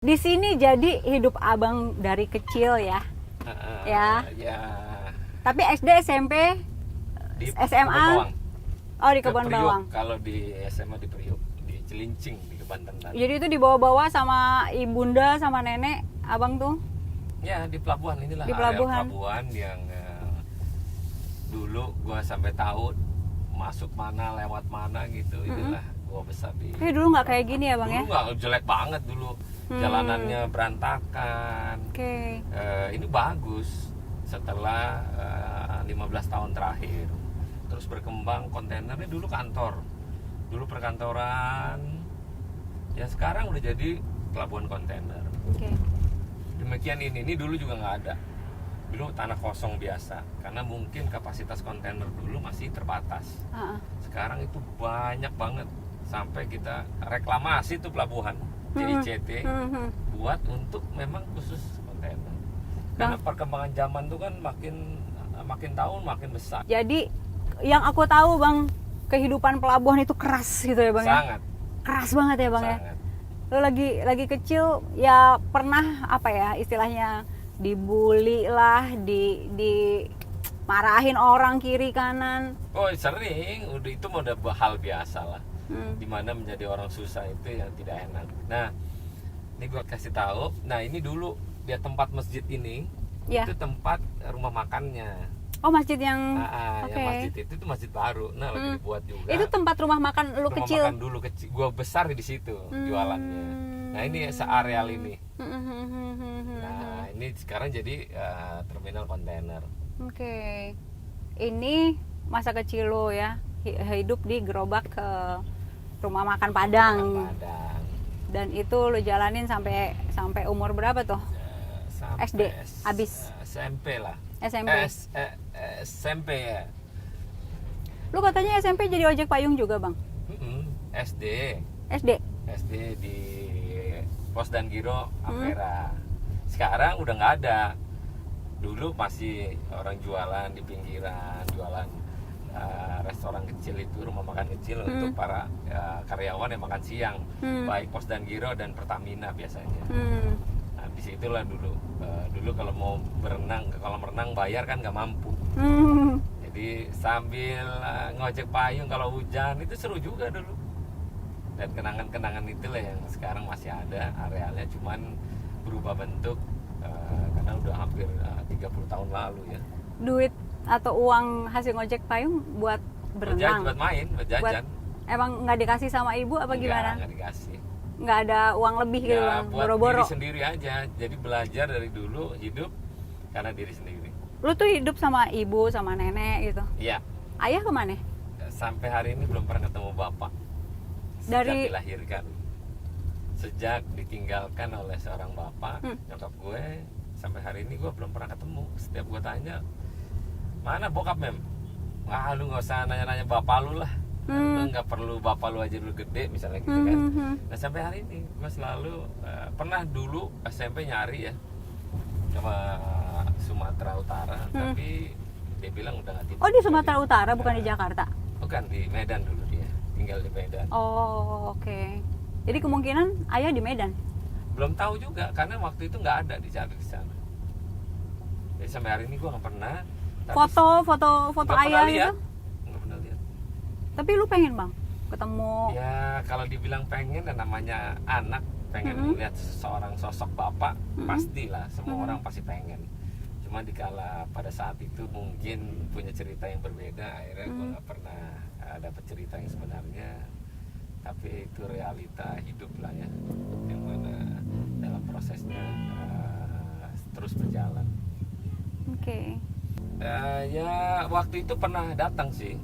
Di sini jadi hidup abang dari kecil ya. Ya. Ya, Tapi SD, SMP, di SMA? Kebon Bawang. Oh di Ke Kebon Priok, Bawang. kalau di SMA di Priok, di Cilincing di Kebanten. Jadi itu dibawa-bawa sama ibunda sama nenek abang tuh. Ya, di pelabuhan inilah Di area pelabuhan. pelabuhan yang dulu gua sampai tahu masuk mana lewat mana gitu. Inilah gua besar di. Tapi dulu nggak kayak gini ya bang ya? Dulu nggak, jelek banget dulu. Jalanannya berantakan. Oke. Ini bagus setelah 15 tahun terakhir. Terus berkembang kontainernya, dulu kantor, dulu perkantoran, ya sekarang udah jadi pelabuhan kontainer. Oke. Demikian ini dulu juga nggak ada, dulu tanah kosong biasa, karena mungkin kapasitas kontainer dulu masih terbatas. Sekarang itu banyak banget, sampai kita reklamasi tuh pelabuhan JICT buat untuk memang khusus kontainer. Karena perkembangan zaman tuh kan makin tahun makin besar. Jadi yang aku tahu bang, kehidupan pelabuhan itu keras gitu ya bang ya? Sangat. Keras banget ya bang Sangat. ya? Lo lagi kecil ya pernah apa ya istilahnya dibully lah, di marahin orang kiri kanan. Oh sering, udah itu udah hal biasa lah. Dimana menjadi orang susah itu yang tidak enak. Nah, ini gue kasih tahu. Nah ini dulu dia tempat masjid ini, Ya. itu tempat rumah makannya. Oh masjid yang Yang masjid itu tuh masjid baru. Nah lagi dibuat juga. itu tempat rumah makan lu rumah kecil. makan dulu kecil. Gue besar di situ jualannya. Nah ini seareal ini. Nah ini sekarang jadi terminal kontainer. Oke. Ini masa kecil lo ya, hidup di gerobak ke rumah makan Padang. Padang. Dan itu lo jalanin sampai umur berapa tuh? Sampai SD, abis? SMP lah. SMP. SMP ya. Lu katanya SMP jadi ojek payung juga bang? SD di Pos dan Giro Ampera. Sekarang udah nggak ada. Dulu masih orang jualan di pinggiran, jualan restoran kecil itu, rumah makan kecil untuk para karyawan yang makan siang, baik Pos dan Giro dan Pertamina biasanya. Nah disitulah dulu. Dulu kalau mau berenang ke kolam renang bayar kan nggak mampu. Jadi sambil ngojek payung kalau hujan itu seru juga dulu. Dan kenangan-kenangan itulah yang sekarang masih ada, arealnya cuman berubah bentuk karena udah hampir 30 tahun lalu ya. Duit atau uang hasil ngojek payung buat berenang? Buat main, buat jajan. Emang nggak dikasih sama ibu apa gimana? Nggak dikasih. Nggak ada uang lebih gitu bang? Buat Boro-boro? diri sendiri aja. Jadi belajar dari dulu hidup karena diri sendiri. Lu tuh hidup sama ibu, sama nenek gitu? Iya. Ayah kemana? Sampai hari ini belum pernah ketemu bapak. Sejak dilahirkan. Sejak ditinggalkan oleh seorang bapak, nyokap gue, sampai hari ini gue belum pernah ketemu. Setiap gue tanya, mana bokap mem? Wah lu nggak usah nanya-nanya bapak lu lah. Lu nggak perlu bapak lu aja dulu gede misalnya gitu kan. Nah sampai hari ini gue selalu pernah dulu SMP nyari ya sama Sumatera Utara, tapi dia bilang udah nggak tinggal. Oh di Sumatera Utara bukan di Jakarta? Bukan, di Medan dulu dia, tinggal di Medan. Oh oke. Jadi kemungkinan ayah di Medan? Belum tahu juga karena waktu itu nggak ada dicari di sana. Jadi sampai hari ini gue nggak pernah. Foto ayah itu? Nggak pernah lihat. Tapi lu pengen bang ketemu? Ya kalau dibilang pengen, dan namanya anak pengen melihat seorang sosok bapak, pastilah semua orang pasti pengen. Cuma dikala pada saat itu mungkin punya cerita yang berbeda, akhirnya gue nggak pernah dapat cerita yang sebenarnya. Tapi itu realita hidup lah ya, yang mana dalam prosesnya terus berjalan. Oke. Ya waktu itu pernah datang sih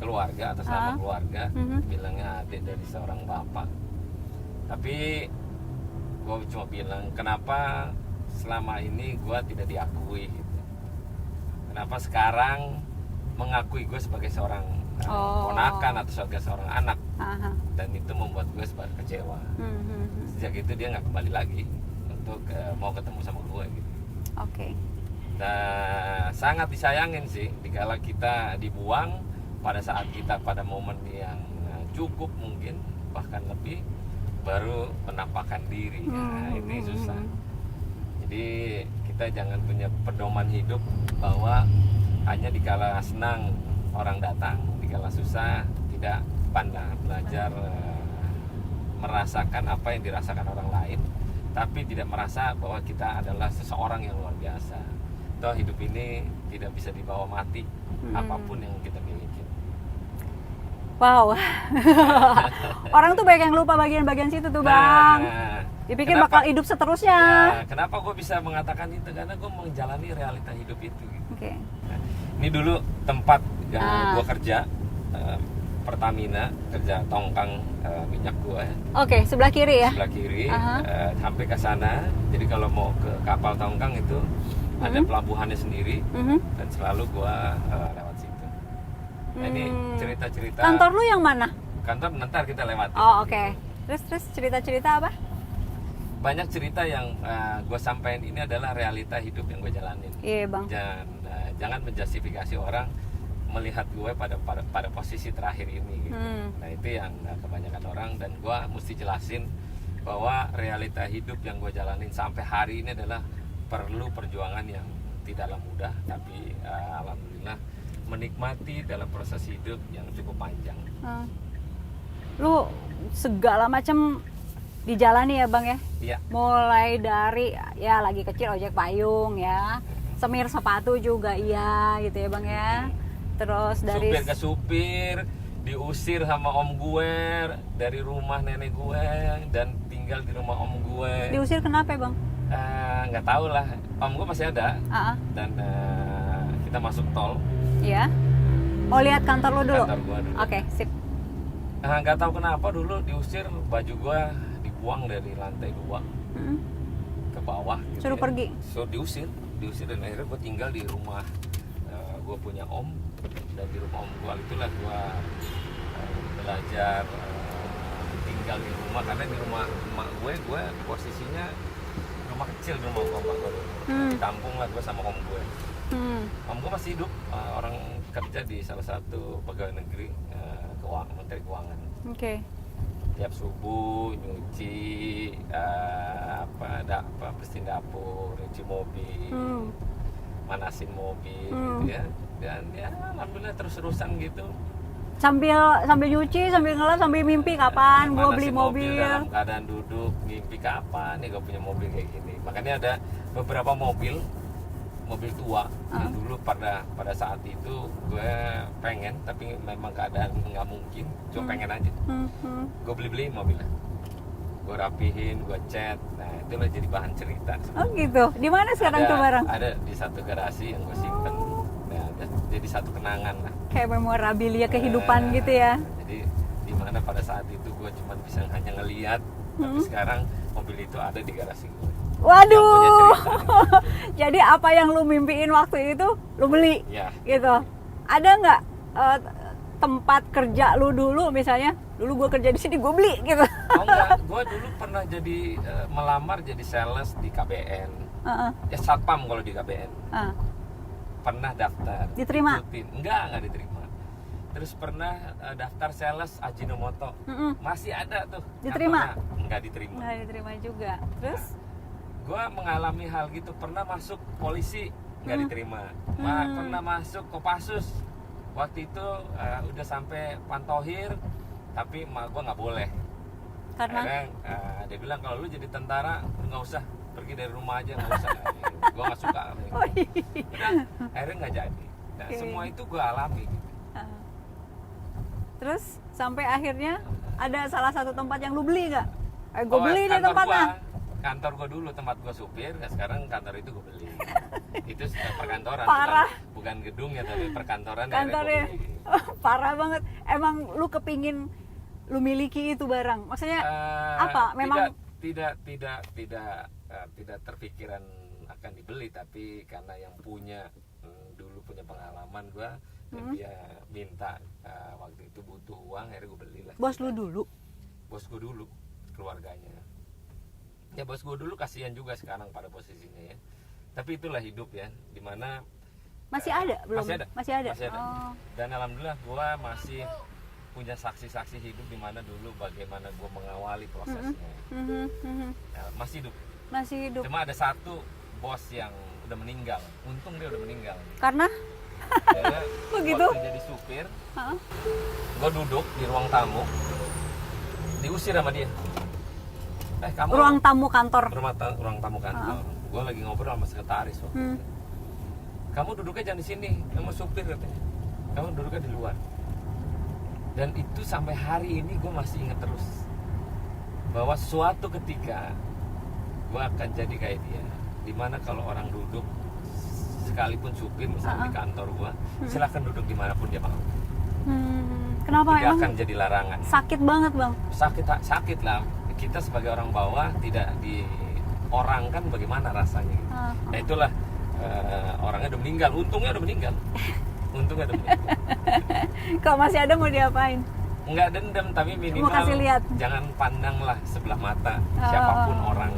keluarga atas nama keluarga, bilangnya adik dari seorang bapak. Tapi gue cuma bilang kenapa selama ini gue tidak diakui gitu. Kenapa sekarang mengakui gue sebagai seorang ponakan atau sebagai seorang anak. Dan itu membuat gue sebagai kecewa. Sejak itu dia nggak kembali lagi untuk mau ketemu sama gue gitu. Oke. Nah, sangat disayangin sih dikala kita dibuang pada saat kita pada momen yang cukup mungkin bahkan lebih, baru penampakan diri. Nah, ini susah. Jadi kita jangan punya pedoman hidup bahwa hanya dikala senang orang datang, dikala susah tidak pandang, belajar merasakan apa yang dirasakan orang lain, tapi tidak merasa bahwa kita adalah seseorang yang luar biasa. Toh hidup ini tidak bisa dibawa mati, apapun yang kita miliki. Wow. Orang tuh banyak yang lupa bagian-bagian situ tuh, Bang. Dipikir bakal hidup seterusnya. Ya, kenapa gue bisa mengatakan itu? Karena gue menjalani realita hidup itu. Gitu. Oke. Nah, ini dulu tempat gue kerja, Pertamina, kerja tongkang minyak gue. Oke, sebelah kiri ya? Sebelah kiri, sampai ke sana. Jadi kalau mau ke kapal tongkang itu ada pelabuhannya sendiri, dan selalu gue lewat situ. Nah, ini cerita-cerita. Kantor lu yang mana? Kantor nanti kita lewati. Oh, oke. Terus cerita-cerita apa? Banyak cerita yang gue sampaikan ini adalah realita hidup yang gue jalanin. Iya, Bang. Jangan menjustifikasi orang melihat gue pada posisi terakhir ini gitu. Nah, itu yang kebanyakan orang, dan gue mesti jelasin bahwa realita hidup yang gue jalanin sampai hari ini adalah perlu perjuangan yang tidaklah mudah, tapi alhamdulillah menikmati dalam proses hidup yang cukup panjang. Lu segala macam dijalani ya, Bang ya? Iya. Mulai dari ya lagi kecil ojek payung ya, semir sepatu juga iya gitu ya, Bang ya. Terus dari supir ke supir, diusir sama om gue dari rumah nenek gue dan tinggal di rumah om gue. Diusir kenapa ya, Bang? Nggak tahu lah, om gue masih ada. Dan kita masuk tol. Iya. Mau lihat kantor lo dulu? Kantor gue dulu. Oke, sip. Nggak tahu kenapa dulu diusir, baju gue dibuang dari lantai 2 ke bawah gitu. Suruh pergi? Diusir, dan akhirnya gue tinggal di rumah gue punya om, dan di rumah om gue itulah gue belajar tinggal di rumah, karena di rumah emak gue posisinya rumah kecil, di rumah emak gue ditampung lah gue sama om gue. Om gue masih hidup, orang kerja di salah satu pegawai negeri, Menteri Keuangan. Oke. Tiap subuh nyuci bersihin dapur, nyuci mobil, manasin mobil gitu ya. Dan ya alhamdulillah terus-terusan gitu. Sambil nyuci, sambil ngelap, sambil mimpi kapan gue beli mobil. Dalam keadaan duduk, mimpi kapan nih gue punya mobil kayak gini. Makanya ada beberapa mobil tua yang dulu pada saat itu gue pengen, tapi memang keadaan nggak mungkin, cuma pengen aja. Gue beli mobilnya, gue rapihin, gue cat. Nah, itulah jadi bahan cerita sebenarnya. Oh gitu. Di mana sekarang tuh barang? Ada di satu garasi yang gue simpen. Nah, jadi satu kenangan lah. Kayak memorabilia kehidupan gitu ya. Jadi di mana pada saat itu gue cuma bisa hanya ngelihat, tapi sekarang mobil itu ada di garasi gue. Waduh. Jadi apa yang lu mimpiin waktu itu lu beli, gitu. Ada nggak tempat kerja lu dulu, misalnya dulu gue kerja di sini gue beli gitu? Oh enggak, gue dulu pernah jadi melamar jadi sales di KBN. Ya satpam kalau di KBN. Pernah daftar. Diterima? Enggak diterima. Terus pernah daftar sales Ajinomoto. Masih ada tuh. Diterima? Enggak diterima. Enggak diterima juga. Terus? Gue mengalami hal gitu, pernah masuk polisi nggak diterima, pernah masuk Kopassus waktu itu udah sampai Pantohir, tapi emak gue nggak boleh. Karena? Akhirnya dia bilang kalau lu jadi tentara nggak usah, pergi dari rumah aja, nggak usah. Gue nggak suka. Udah, akhirnya nggak jadi. Nah, semua itu gue alami. Terus sampai akhirnya ada salah satu tempat yang lu beli nggak? Gue beli nih tempatnya. Kantor gue dulu tempat gue supir, nah sekarang kantor itu gue beli. Itu perkantoran. Parah. Bukan gedung ya, tapi perkantoran. Kantornya parah banget. Emang lu kepingin lu miliki itu barang? Maksudnya apa? Memang tidak terpikiran akan dibeli, tapi karena yang punya dulu punya pengalaman gue, dan dia minta waktu itu butuh uang, akhirnya gue belilah. Bos lu dulu? Bos gue dulu, keluarganya. Ya bos gue dulu kasihan juga sekarang pada posisinya ya. Tapi itulah hidup ya, dimana masih ada belum? Masih ada. Masih ada. Oh. Dan alhamdulillah gue masih punya saksi-saksi hidup di mana dulu bagaimana gue mengawali prosesnya. Ya, masih hidup. Masih hidup. Cuma ada satu bos yang udah meninggal. Untung dia udah meninggal. Karena? Begitu? Waktu jadi supir, gue duduk di ruang tamu, diusir sama dia. Kamu ruang tamu kantor. Ruang tamu kantor. Gue lagi ngobrol sama sekretaris waktu itu. Kamu duduknya jangan di sini, kamu supir katanya. Kamu duduknya di luar. Dan itu sampai hari ini gue masih ingat terus bahwa suatu ketika gue akan jadi kayak dia. Dimana kalau orang duduk, sekalipun supir misalnya di kantor gue, silahkan duduk dimanapun dia mau. Kenapa? Tidak akan jadi larangan. Sakit banget bang. Sakit lah. Kita sebagai orang bawah tidak di orang kan bagaimana rasanya. Nah itulah orangnya udah meninggal. Untungnya udah meninggal. Kalau masih ada mau diapain? Enggak dendam, tapi minimal mau kasih lihat. Jangan pandanglah sebelah mata siapapun orang.